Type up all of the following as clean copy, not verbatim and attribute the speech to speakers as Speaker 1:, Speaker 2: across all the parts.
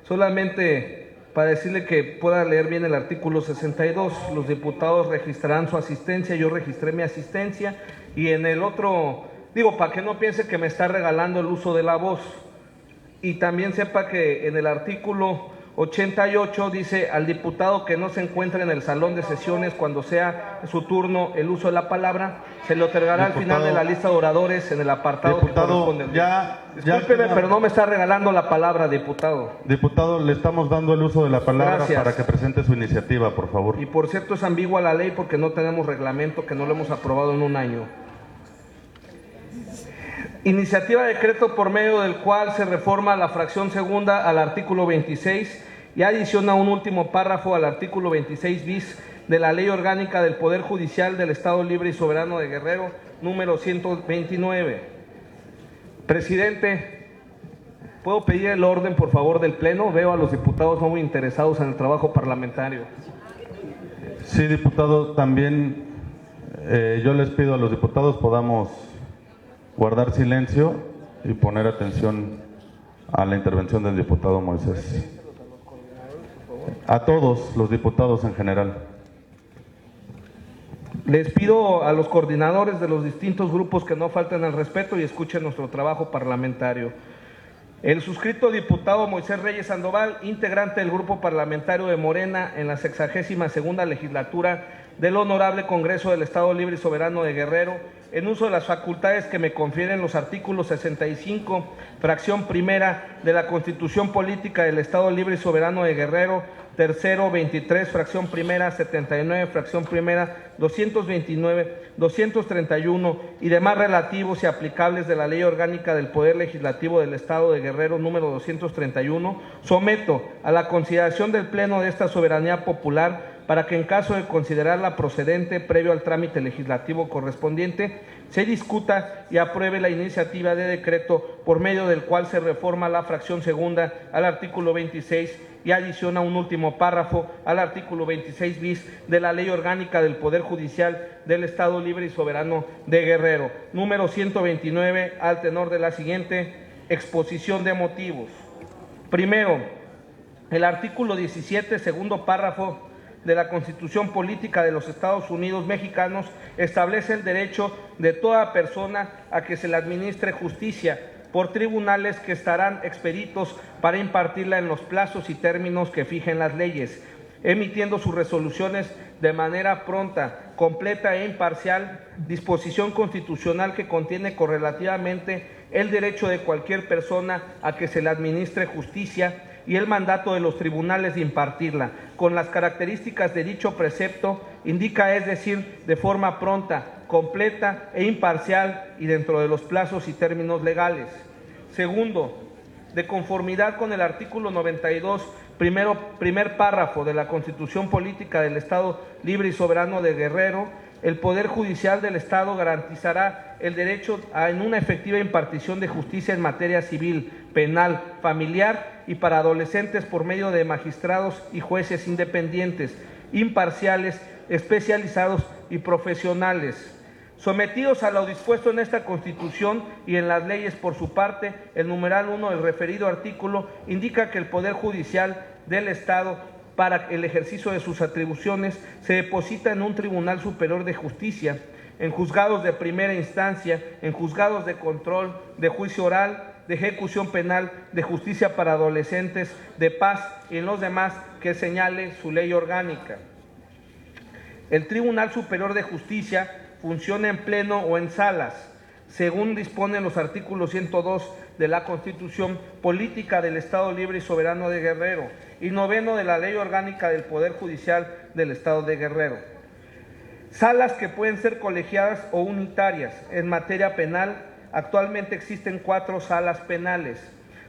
Speaker 1: Solamente para decirle que pueda leer bien el artículo 62, los diputados registrarán su asistencia, yo registré mi asistencia, y en el otro, digo, para que no piense que me está regalando el uso de la voz, y también sepa que en el artículo 88 dice: al diputado que no se encuentre en el salón de sesiones cuando sea su turno el uso de la palabra, se le otorgará al final de la lista de oradores en el apartado que corresponde. Discúlpeme, pero no me está regalando la palabra, diputado.
Speaker 2: Diputado, le estamos dando el uso de la palabra.
Speaker 1: Gracias.
Speaker 2: Para que presente su iniciativa, por favor.
Speaker 1: Y por cierto, es ambigua la ley porque no tenemos reglamento, que no lo hemos aprobado en un año. Iniciativa de decreto por medio del cual se reforma la fracción segunda al artículo 26 y adiciona un último párrafo al artículo 26 bis de la Ley Orgánica del Poder Judicial del Estado Libre y Soberano de Guerrero, número 129. Presidente, ¿puedo pedir el orden, por favor, del Pleno? Veo a los diputados muy interesados en el trabajo parlamentario.
Speaker 2: Sí, diputado, también yo les pido a los diputados podamos guardar silencio y poner atención a la intervención del diputado Moisés. A todos los diputados en general.
Speaker 1: Les pido a los coordinadores de los distintos grupos que no falten al respeto y escuchen nuestro trabajo parlamentario. El suscrito diputado Moisés Reyes Sandoval, integrante del Grupo Parlamentario de Morena en la 62ª legislatura del Honorable Congreso del Estado Libre y Soberano de Guerrero, en uso de las facultades que me confieren los artículos 65, fracción primera de la Constitución Política del Estado Libre y Soberano de Guerrero, tercero, 23, fracción primera, 79, fracción primera, 229, 231 y demás relativos y aplicables de la Ley Orgánica del Poder Legislativo del Estado de Guerrero, número 231, someto a la consideración del Pleno de esta soberanía popular para que en caso de considerarla procedente, previo al trámite legislativo correspondiente, se discuta y apruebe la iniciativa de decreto por medio del cual se reforma la fracción segunda al artículo 26 y adiciona un último párrafo al artículo 26 bis de la Ley Orgánica del Poder Judicial del Estado Libre y Soberano de Guerrero, número 129, al tenor de la siguiente exposición de motivos. Primero, el artículo 17, segundo párrafo de la Constitución Política de los Estados Unidos Mexicanos establece el derecho de toda persona a que se le administre justicia por tribunales que estarán expeditos para impartirla en los plazos y términos que fijen las leyes, emitiendo sus resoluciones de manera pronta, completa e imparcial, disposición constitucional que contiene correlativamente el derecho de cualquier persona a que se le administre justicia y el mandato de los tribunales de impartirla, con las características de dicho precepto, indica, es decir, de forma pronta, completa e imparcial y dentro de los plazos y términos legales. Segundo, de conformidad con el artículo 92, primer párrafo de la Constitución Política del Estado Libre y Soberano de Guerrero, el Poder Judicial del Estado garantizará el derecho en una efectiva impartición de justicia en materia civil, penal, familiar y para adolescentes por medio de magistrados y jueces independientes, imparciales, especializados y profesionales. Sometidos a lo dispuesto en esta Constitución y en las leyes por su parte, el numeral 1 del referido artículo indica que el Poder Judicial del Estado, para el ejercicio de sus atribuciones, se deposita en un Tribunal Superior de Justicia, en juzgados de primera instancia, en juzgados de control, de juicio oral, de ejecución penal, de justicia para adolescentes, de paz y en los demás que señale su ley orgánica. El Tribunal Superior de Justicia funciona en pleno o en salas, según disponen los artículos 102 de la Constitución Política del Estado Libre y Soberano de Guerrero y 9 de la Ley Orgánica del Poder Judicial del Estado de Guerrero. Salas que pueden ser colegiadas o unitarias. En materia penal, actualmente existen 4 salas penales,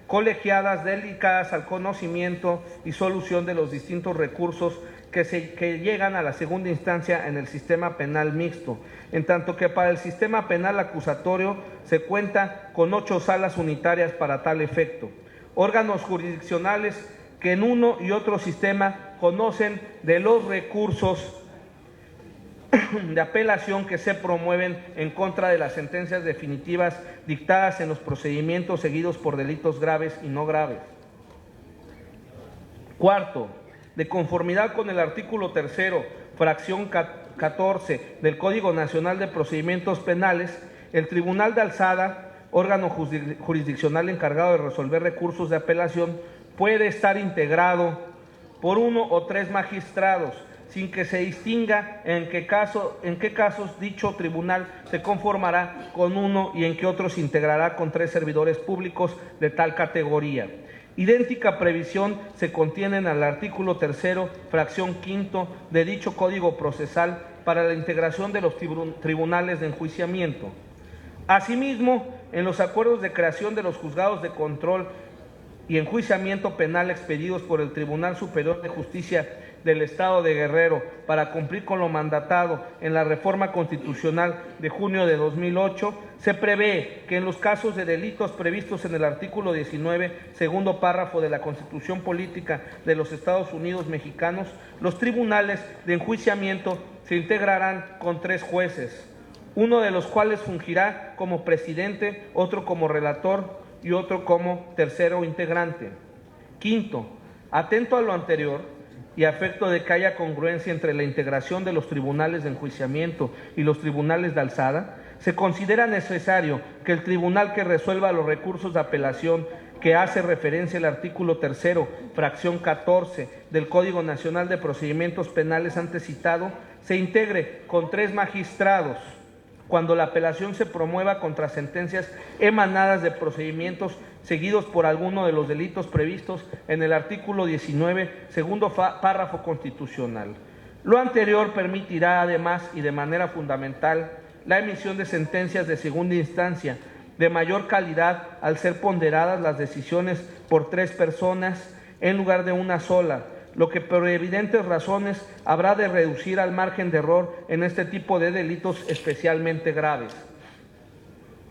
Speaker 1: colegiadas dedicadas al conocimiento y solución de los distintos recursos que llegan a la segunda instancia en el sistema penal mixto, en tanto que para el sistema penal acusatorio se cuenta con 8 salas unitarias para tal efecto. Órganos jurisdiccionales que en uno y otro sistema conocen de los recursos de apelación que se promueven en contra de las sentencias definitivas dictadas en los procedimientos seguidos por delitos graves y no graves. Cuarto, de conformidad con el artículo 3º, fracción 14 del Código Nacional de Procedimientos Penales, el Tribunal de Alzada, órgano jurisdiccional encargado de resolver recursos de apelación, puede estar integrado por 1 o 3 magistrados, sin que se distinga en qué casos dicho tribunal se conformará con uno y en qué otros se integrará con 3 servidores públicos de tal categoría. Idéntica previsión se contiene en el artículo 3º, fracción 5 de dicho Código Procesal para la integración de los tribunales de enjuiciamiento. Asimismo, en los acuerdos de creación de los juzgados de control y enjuiciamiento penal expedidos por el Tribunal Superior de Justicia del Estado de Guerrero para cumplir con lo mandatado en la reforma constitucional de junio de 2008, se prevé que en los casos de delitos previstos en el artículo 19, segundo párrafo de la Constitución Política de los Estados Unidos Mexicanos, los tribunales de enjuiciamiento se integrarán con 3 jueces, uno de los cuales fungirá como presidente, otro como relator y otro como tercero integrante. Quinto, atento a lo anterior y a efecto de que haya congruencia entre la integración de los tribunales de enjuiciamiento y los tribunales de alzada, se considera necesario que el tribunal que resuelva los recursos de apelación que hace referencia al artículo 3º, fracción 14 del Código Nacional de Procedimientos Penales antes citado, se integre con 3 magistrados cuando la apelación se promueva contra sentencias emanadas de procedimientos seguidos por alguno de los delitos previstos en el artículo 19, segundo párrafo constitucional. Lo anterior permitirá además y de manera fundamental la emisión de sentencias de segunda instancia de mayor calidad al ser ponderadas las decisiones por 3 personas en lugar de una sola, lo que por evidentes razones habrá de reducir al margen de error en este tipo de delitos especialmente graves.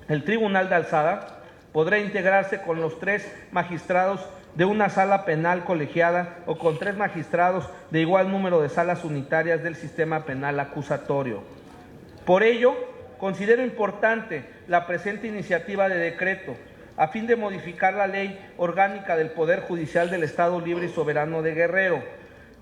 Speaker 1: El Tribunal de Alzada podrá integrarse con los 3 magistrados de una sala penal colegiada o con 3 magistrados de igual número de salas unitarias del sistema penal acusatorio. Por ello, considero importante la presente iniciativa de decreto, a fin de modificar la Ley Orgánica del Poder Judicial del Estado Libre y Soberano de Guerrero,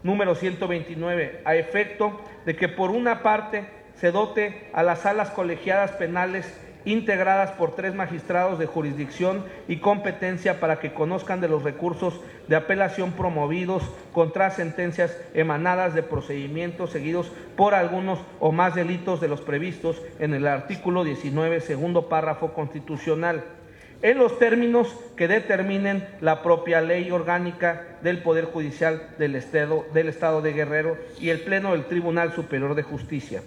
Speaker 1: número 129, a efecto de que por una parte se dote a las salas colegiadas penales integradas por 3 magistrados de jurisdicción y competencia para que conozcan de los recursos de apelación promovidos contra sentencias emanadas de procedimientos seguidos por algunos o más delitos de los previstos en el artículo 19, segundo párrafo constitucional, en los términos que determinen la propia Ley Orgánica del Poder Judicial del Estado de Guerrero y el Pleno del Tribunal Superior de Justicia,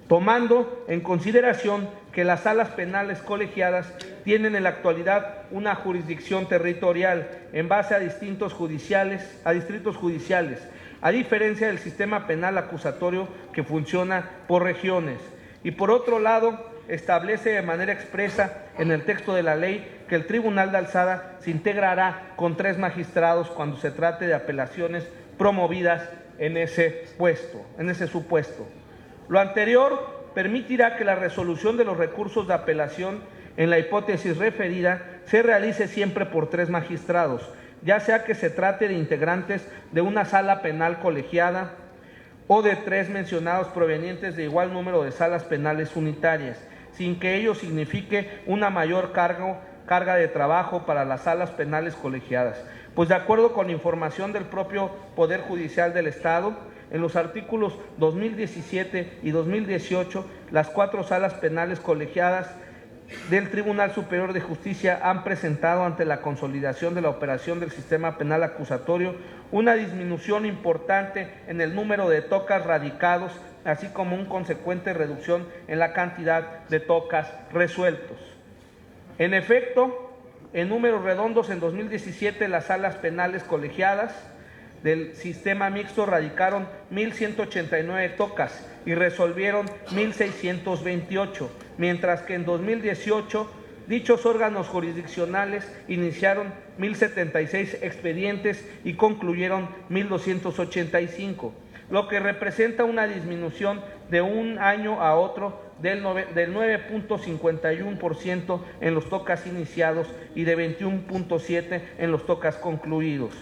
Speaker 1: tomando en consideración que las salas penales colegiadas tienen en la actualidad una jurisdicción territorial en base a distritos judiciales, a diferencia del sistema penal acusatorio que funciona por regiones. Y por otro lado, establece de manera expresa en el texto de la ley que el Tribunal de Alzada se integrará con 3 magistrados cuando se trate de apelaciones promovidas en ese supuesto. Lo anterior permitirá que la resolución de los recursos de apelación en la hipótesis referida se realice siempre por 3 magistrados, ya sea que se trate de integrantes de una sala penal colegiada o de 3 mencionados provenientes de igual número de salas penales unitarias, sin que ello signifique una mayor carga de trabajo para las salas penales colegiadas. Pues de acuerdo con información del propio Poder Judicial del Estado, en los artículos 2017 y 2018, las 4 salas penales colegiadas del Tribunal Superior de Justicia han presentado ante la consolidación de la operación del sistema penal acusatorio una disminución importante en el número de tocas radicados, así como una consecuente reducción en la cantidad de tocas resueltos. En efecto, en números redondos, en 2017 las salas penales colegiadas del sistema mixto radicaron 1,189 tocas y resolvieron 1,628, mientras que en 2018 dichos órganos jurisdiccionales iniciaron 1,076 expedientes y concluyeron 1,285, lo que representa una disminución de un año a otro del 9.51% en los tocas iniciados y de 21.7% en los tocas concluidos.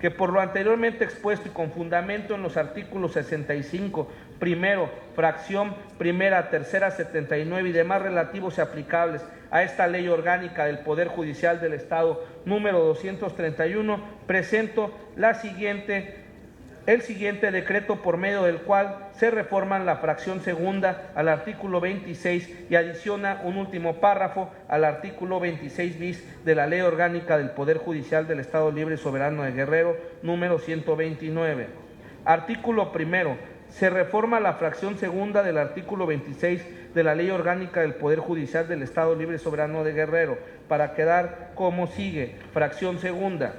Speaker 1: que por lo anteriormente expuesto y con fundamento en los artículos 65, primero, fracción primera, tercera, 79 y demás relativos y aplicables a esta ley orgánica del Poder Judicial del Estado número 231, presento el siguiente decreto por medio del cual se reforman la fracción segunda al artículo 26 y adiciona un último párrafo al artículo 26 bis de la Ley Orgánica del Poder Judicial del Estado Libre y Soberano de Guerrero número 129. Artículo primero. Se reforma la fracción segunda del artículo 26 de la Ley Orgánica del Poder Judicial del Estado Libre y Soberano de Guerrero para quedar como sigue. Fracción segunda.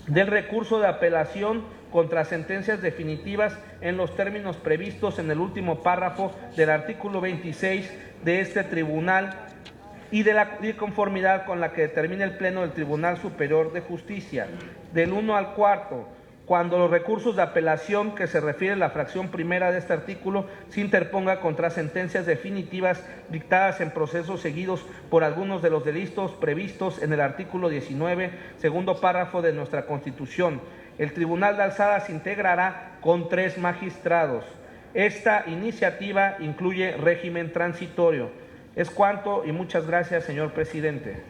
Speaker 1: Del recurso de apelación contra sentencias definitivas en los términos previstos en el último párrafo del artículo 26 de este tribunal y de conformidad con la que determine el Pleno del Tribunal Superior de Justicia. Del 1 al 4, cuando los recursos de apelación que se refiere a la fracción primera de este artículo se interponga contra sentencias definitivas dictadas en procesos seguidos por algunos de los delitos previstos en el artículo 19, segundo párrafo de nuestra Constitución. El Tribunal de Alzada se integrará con 3 magistrados. Esta iniciativa incluye régimen transitorio. Es cuanto y muchas gracias, señor presidente.